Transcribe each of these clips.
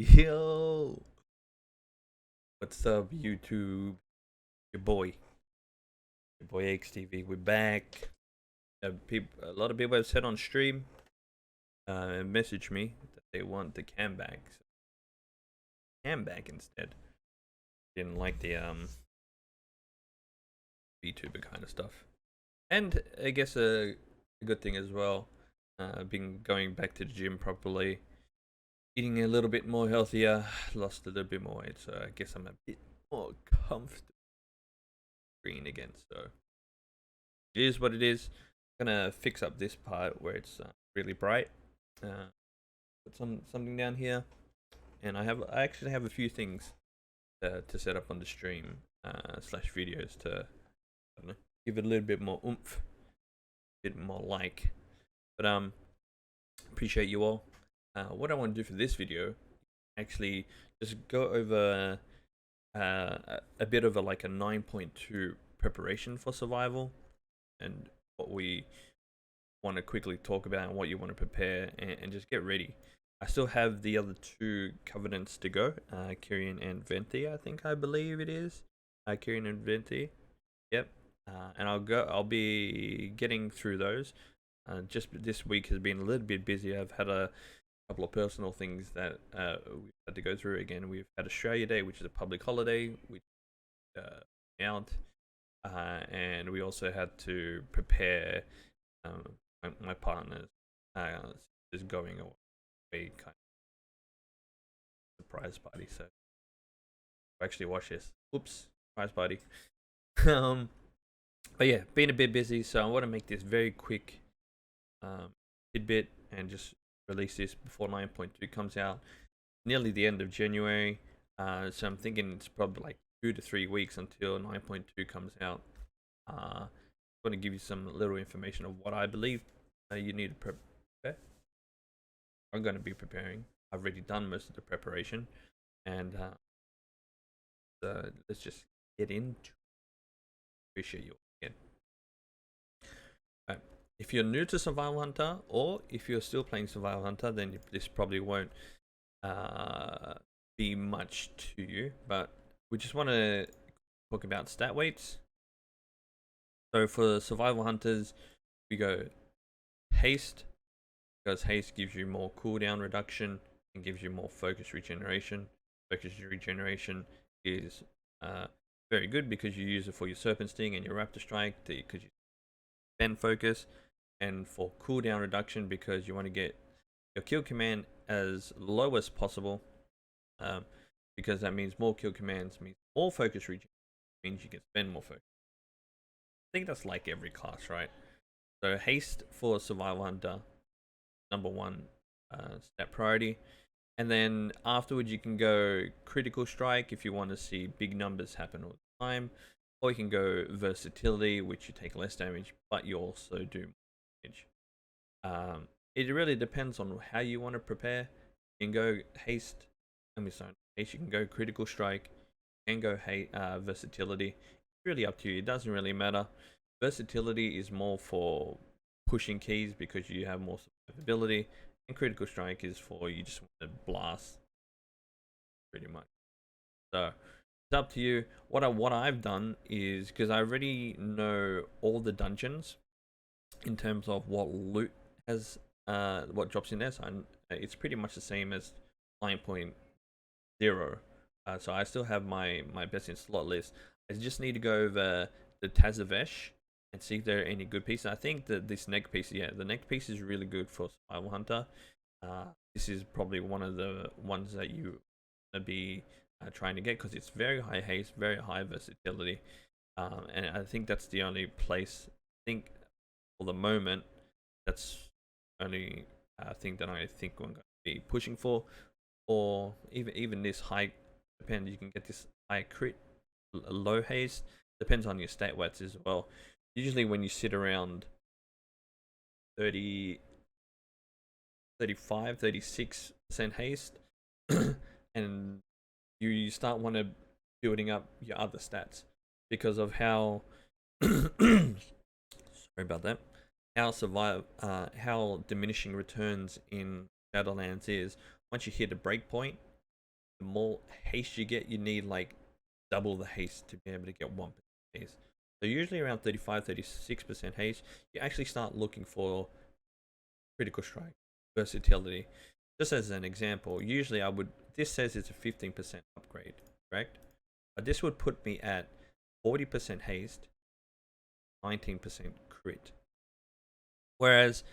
Yo, what's up, YouTube? Your boy AyksTV. We're back. A lot of people have said on stream, and messaged me that they want the cam back. So cam back instead. Didn't like the VTuber kind of stuff. And I guess a good thing as well. Been going back to the gym properly, eating a little bit more healthier, lost a little bit more weight, so I guess I'm a bit more comfortable green again. So it is what it is. I'm gonna fix up this part where it's really bright. Put something down here, and I actually have a few things to set up on the stream slash videos to, I don't know, give it a little bit more oomph, a bit more like. But appreciate you all. What I want to do for this video, actually, just go over a bit of a 9.2 preparation for survival, and what we want to quickly talk about and what you want to prepare and just get ready. I still have the other two covenants to go, Kyrian and Venti. I believe it is Kyrian and Venti. Yep. And I'll be getting through those. Just this week has been a little bit busy. I've had a couple of personal things that we've had to go through. Again, we've had Australia Day, which is a public holiday, which out, and we also had to prepare my partner is going away, kind of surprise party. So actually watch this. Oops, surprise party. But yeah, been a bit busy, so I want to make this very quick tidbit and just release this before 9.2 comes out. Nearly the end of January, so I'm thinking it's probably like 2 to 3 weeks until 9.2 comes out. I want to give you some little information of what I believe you need to prepare. I'm going to be preparing. I've already done most of the preparation, and let's just get into it. Appreciate you again. If you're new to Survival Hunter, or if you're still playing Survival Hunter, then this probably won't be much to you, but we just want to talk about stat weights. So for Survival Hunters, we go haste, because haste gives you more cooldown reduction and gives you more focus regeneration. Focus regeneration is very good because you use it for your Serpent Sting and your Raptor Strike, because you spend focus, and for cooldown reduction because you want to get your kill command as low as possible, because that means more kill commands means more focus regen, means you can spend more focus. I think that's like every class, right? So haste for Survival Hunter, #1 stat priority, and then afterwards you can go critical strike if you want to see big numbers happen all the time, or you can go versatility, which you take less damage but you also do more damage. It really depends on how you want to prepare. You can go haste, you can go critical strike, you can go versatility. It's really up to you. It doesn't really matter. Versatility is more for pushing keys because you have more survivability, and critical strike is for you just want to blast, pretty much. So it's up to you. What I've done is, because I already know all the dungeons in terms of what loot has what drops in there, so it's pretty much the same as 9.0. So I still have my best in slot list. I just need to go over the Tazavesh and see if there are any good pieces. I think that this neck piece, the neck piece is really good for Survival Hunter. This is probably one of the ones that you want to be trying to get, because it's very high haste, very high versatility, and I think that's the only place, I think for the moment, that's the only thing that I think I'm going to be pushing for. Or even this high, depends, you can get this high crit, low haste, depends on your stat weights as well. Usually when you sit around 30, 35, 36% haste and you start building up your other stats because of how sorry about that, how diminishing returns in Shadowlands is. Once you hit a break point, the more haste you get, you need like double the haste to be able to get 1% haste. So usually around 35-36% haste, you actually start looking for critical strike, versatility. Just as an example, usually this says it's a 15% upgrade, correct? But this would put me at 40% haste, 19% crit. Whereas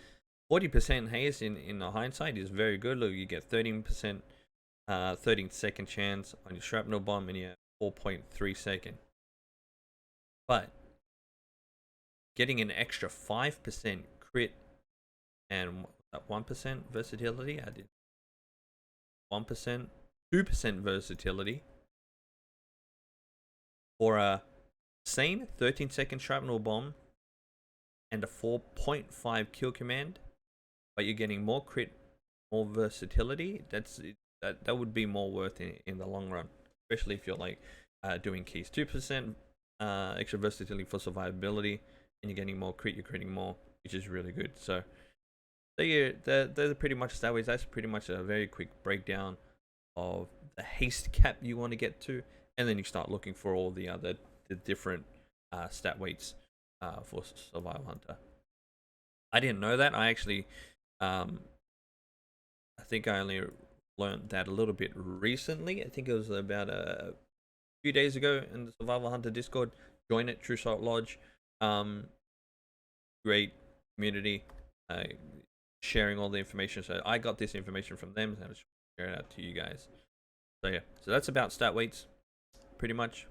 40% haste in the hindsight is very good. Look, you get 13%, 13-second chance on your shrapnel bomb, and you have 4.3 second. But getting an extra 5% crit and 1% versatility, I did 1%, 2% versatility for a same 13-second shrapnel bomb and a 4.5 kill command, but you're getting more crit, more versatility. That would be more worth it in the long run, especially if you're like doing keys. 2% extra versatility for survivability, and you're getting more crit, you're critting more, which is really good. So they're pretty much stat weights. That's pretty much a very quick breakdown of the haste cap you want to get to, and then you start looking for all the different stat weights for Survival Hunter. I didn't know that. I actually I think I only learned that a little bit recently. I think it was about a few days ago in the Survival Hunter Discord. Join it, True Salt Lodge. Great community, sharing all the information. So I got this information from them, and I just share it out to you guys. So yeah, so that's about stat weights, pretty much.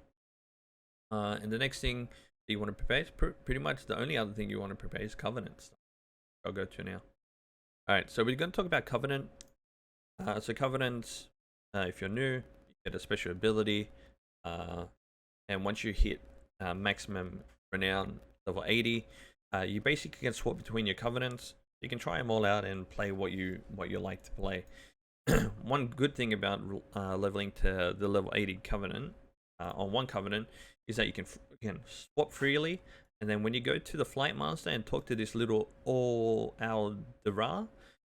And the next thing that you want to prepare is pretty much the only other thing you want to prepare is covenants. I'll go to now. All right, so we're going to talk about covenant. So covenants, if you're new, you get a special ability, and once you hit maximum renown level 80, you basically can swap between your covenants. You can try them all out and play what you like to play. One good thing about leveling to the level 80 covenant on one covenant is that you can swap freely, and then when you go to the flight master and talk to this little Al-Dara,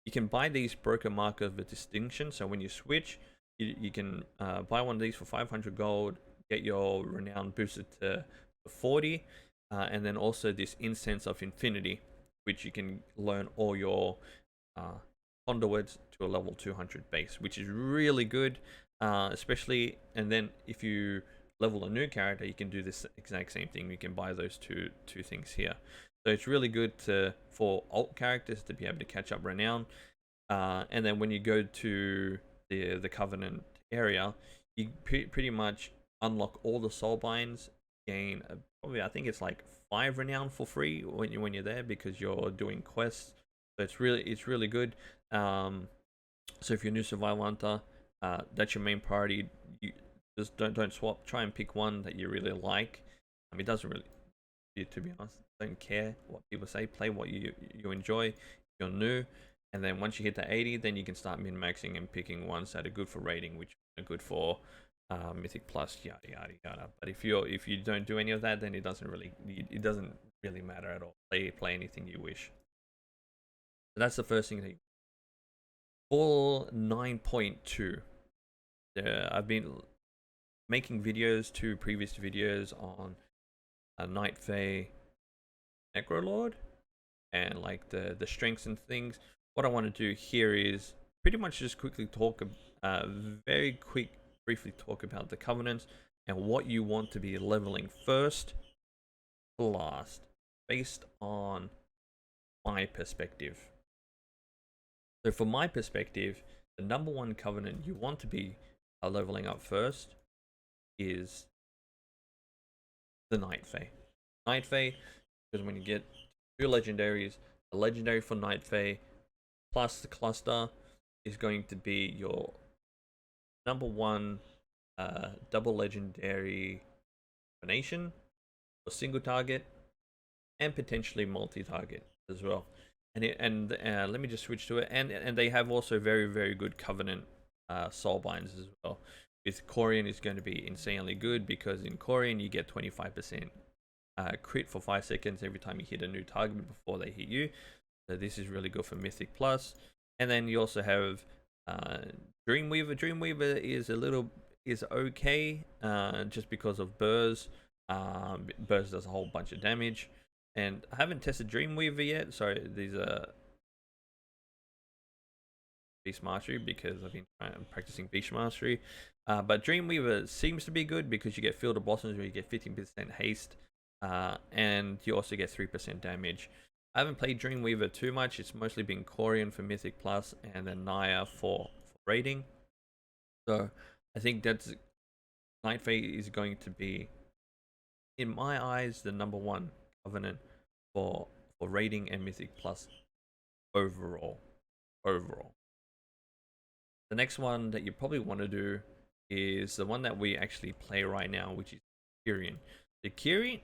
you can buy these broker marker of distinction. So when you switch, you can buy one of these for 500 gold, get your renown boosted to 40, and then also this incense of infinity, which you can learn all your conduits to a level 200 base, which is really good, especially. And then if you level a new character, you can do this exact same thing. You can buy those two things here. So it's really good for alt characters to be able to catch up renown. And then when you go to the covenant area, you pretty much unlock all the soul binds, gain probably, I think it's like 5 renown for free when you're there, because you're doing quests. So it's really good. So if you're new Survival Hunter, that's your main priority. You just don't swap. Try and pick one that you really like. I mean, it doesn't really, to be honest, don't care what people say. Play what you enjoy. If you're new, and then once you hit the 80, then you can start min-maxing and picking ones that are good for rating, which are good for mythic plus, yada yada yada. But if you don't do any of that, then it doesn't really matter at all. Play anything you wish. So that's the first thing. For 9.2, I've been making videos, 2 previous videos on Night Fae Necrolord and like the strengths and things. What I want to do here is pretty much just quickly talk, briefly talk about the covenants and what you want to be leveling first to last, based on my perspective. So from my perspective, the number 1 covenant you want to be leveling up first is the Night Fae. Night Fae, because when you get 2 legendaries, the legendary for Night Fae plus the cluster is going to be your number 1 double legendary combination for single target and potentially multi-target as well. And let me just switch to it. And they have also very good covenant soul binds as well. With Corian is going to be insanely good, because in Corian you get 25% crit for 5 seconds every time you hit a new target before they hit you. So this is really good for Mythic Plus. And then you also have Dreamweaver is okay, just because of burrs. Burrs does a whole bunch of damage, and I haven't tested Dreamweaver yet. Sorry, these are beast mastery because I've been practicing beast mastery. But Dreamweaver seems to be good because you get Field of Blossoms where you get 15% haste, and you also get 3% damage. I haven't played Dreamweaver too much. It's mostly been Corian for Mythic Plus and then Naya for raiding. So I think that's Night Fate is going to be, in my eyes, the #1 covenant for raiding and Mythic Plus overall. The next one that you probably want to do is the one that we actually play right now, which is Kyrian. The Kyrian,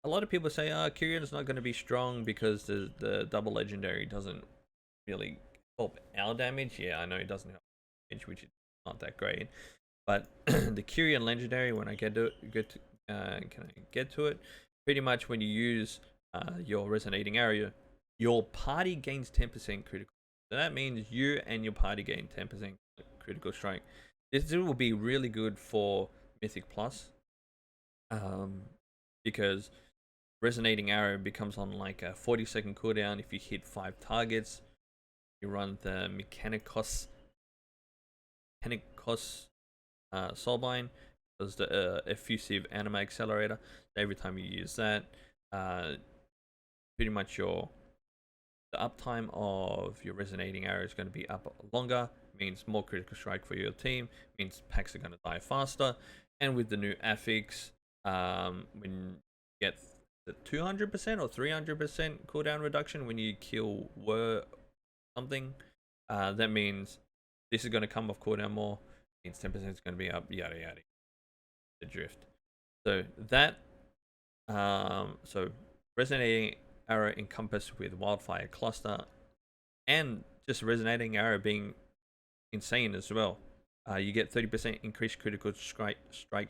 a lot of people say, Kyrian is not going to be strong because the double legendary doesn't really help our damage. Yeah, I know it doesn't help damage, which is not that great. But the Kyrian legendary, when I can I get to it? Pretty much when you use your resonating area, your party gains 10% critical. So that means you and your party gain 10% critical strike. This will be really good for Mythic Plus, because resonating arrow becomes on like a 40-second cooldown if you hit 5 targets. You run the Mechanicos Soulbind, does the effusive anima accelerator. Every time you use that, pretty much the uptime of your resonating arrow is going to be up longer. Means more critical strike for your team. Means packs are going to die faster. And with the new affix, when you get the 200% or 300% cooldown reduction when you kill something, that means this is going to come off cooldown more. Means 10% is going to be up. Yada yada. The drift. So that, so resonating arrow encompassed with wildfire cluster, and just resonating arrow being insane as well. You get 30% increased critical strike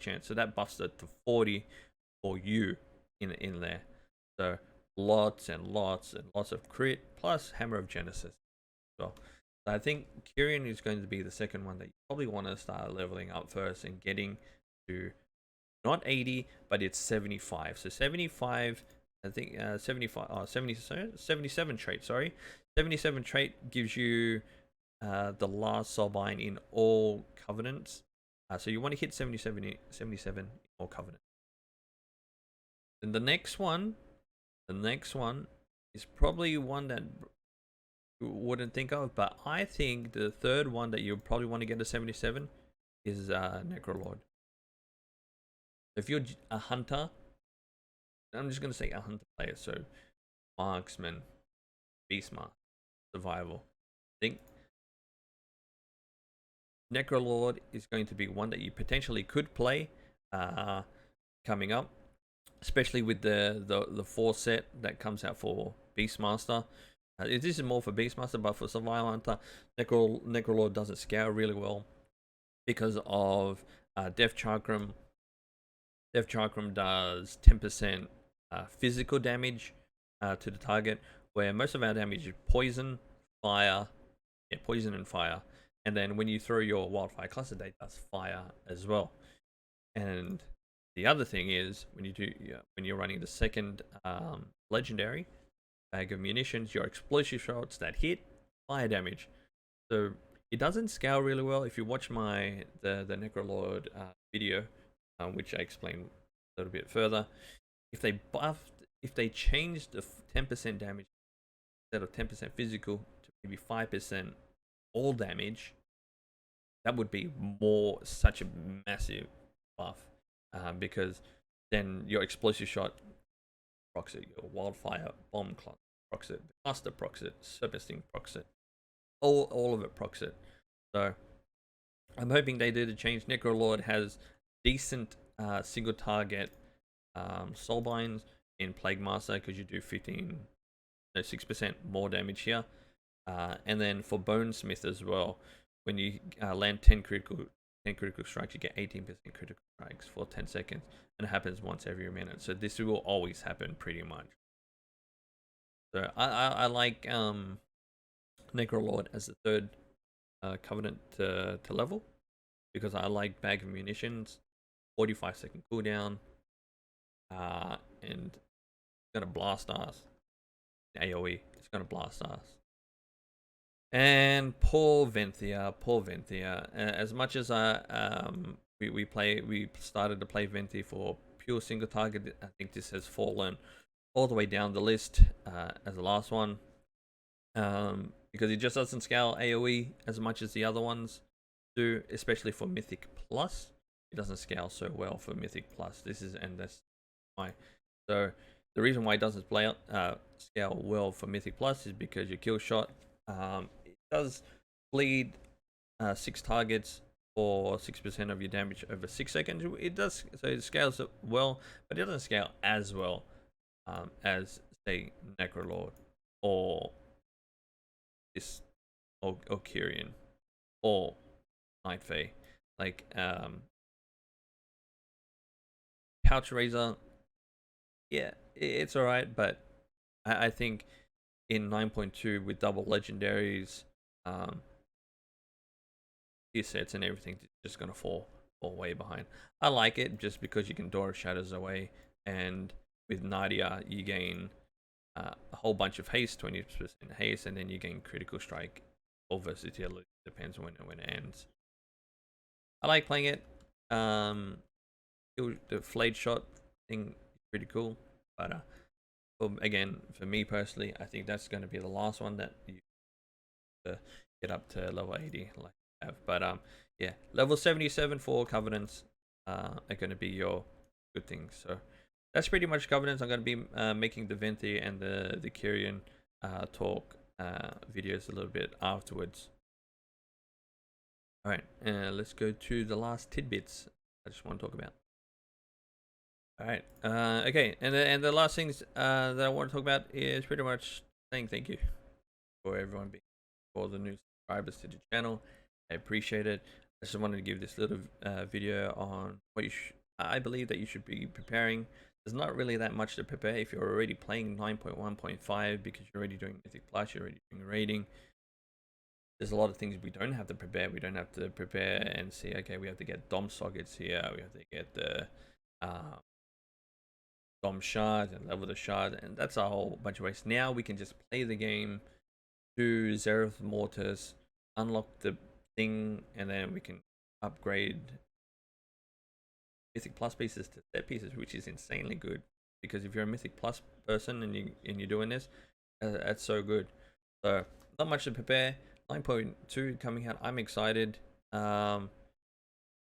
chance, so that buffs it to 40 for you in there. So lots and lots of crit plus Hammer of Genesis as well. So I think Kyrian is going to be the second one that you probably want to start leveling up first and getting to not 80, but it's 75. So 75, I think 77 trait, sorry. 77 trait gives you the last soulbind in all covenants. So you want to hit 77 in all covenants. And the next one is probably one that you wouldn't think of, but I think the third one that you probably want to get to 77 is Necrolord. If you're a hunter, I'm just going to say a hunter player, so marksman, beastmaster, survival. I think Necrolord is going to be one that you potentially could play coming up, especially with the 4 set that comes out for Beastmaster. This is more for Beastmaster, but for Survival Hunter, Necrolord doesn't scale really well because of Death Chakram. Death Chakram does 10% physical damage to the target, where most of our damage is poison, fire, poison and fire. And then when you throw your wildfire cluster, it does fire as well. And the other thing is when you're running the second legendary bag of munitions, your explosive shots that hit fire damage. So it doesn't scale really well. If you watch the Necrolord video, which I explain a little bit further, if they changed the 10% damage instead of 10% physical to maybe 5% all damage, that would be such a massive buff, because then your explosive shot procs it, your wildfire bomb procs it, cluster procs it, serpent sting procs it, all of it procs it. So I'm hoping they do the change. Necrolord has decent single target soulbinds in Plague Master because you do 6% more damage here. And then for Bonesmith as well, when you land 10 critical strikes, you get 18% critical strikes for 10 seconds, and it happens once every minute. So this will always happen pretty much. So I like Necrolord as the third Covenant to level, because I like bag of munitions, 45-second cooldown, and it's gonna blast us. AoE, it's gonna blast us. And poor Venthia. As much as we started to play Venthi for pure single target, I think this has fallen all the way down the list as the last one, because it just doesn't scale AoE as much as the other ones do, especially for Mythic Plus. It doesn't scale so well for Mythic Plus. That's why. So the reason why it doesn't scale well for Mythic Plus is because your kill shot, it does bleed 6 targets for 6% of your damage over 6 seconds. It does, so it scales it well, but it doesn't scale as well as, say, Necrolord or this or Kyrian or Night Fae. Like Pouch Razor, yeah, it's alright, but I think in 9.2 with double legendaries, tier sets and everything, it's just gonna fall way behind. I like it just because you can Dora Shadows away, and with Nadia you gain a whole bunch of haste, 20% haste, and then you gain critical strike or versatility, depends on when it ends. I like playing it. The flayed shot thing is pretty cool, but again, for me personally, I think that's going to be the last one that you get up to level 80 like I have. But yeah, level 77 for Covenants are going to be your good things. So that's pretty much Covenants. I'm going to be making the Venthi and the Kyrian talk videos a little bit afterwards. Alright, let's go to the last tidbits I just want to talk about. Alright, okay, and the last things that I want to talk about is pretty much saying thank you for everyone for the new subscribers to the channel. I appreciate it. I just wanted to give this little video on what I believe that you should be preparing. There's not really that much to prepare if you're already playing 9.1.5, because you're already doing Mythic Plus, you're already doing raiding. There's a lot of things we don't have to prepare. We don't have to prepare and see, okay, we have to get Dom sockets here, we have to get the Dom shards and level the shard, and that's a whole bunch of waste. Now we can just play the game, do Azeroth Mortis, unlock the thing, and then we can upgrade Mythic Plus pieces to set pieces, which is insanely good. Because if you're a Mythic Plus person and you're doing this, that's so good. So not much to prepare. 9.2 coming out. I'm excited. And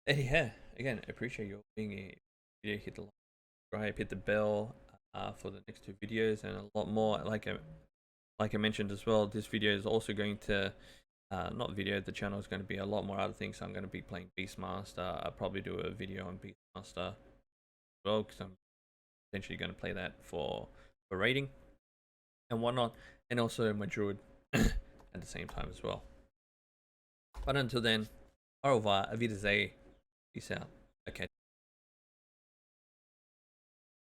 yeah, again, I appreciate you being here. Hit the like, subscribe, hit the bell for the next 2 videos and a lot more. Like I mentioned as well, this video is also going to the channel is going to be a lot more other things. So I'm going to be playing Beastmaster. I'll probably do a video on Beastmaster as well, because I'm potentially going to play that for raiding and whatnot, and also my druid at the same time as well. But until then, au revoir, auf Wiedersehen, peace out.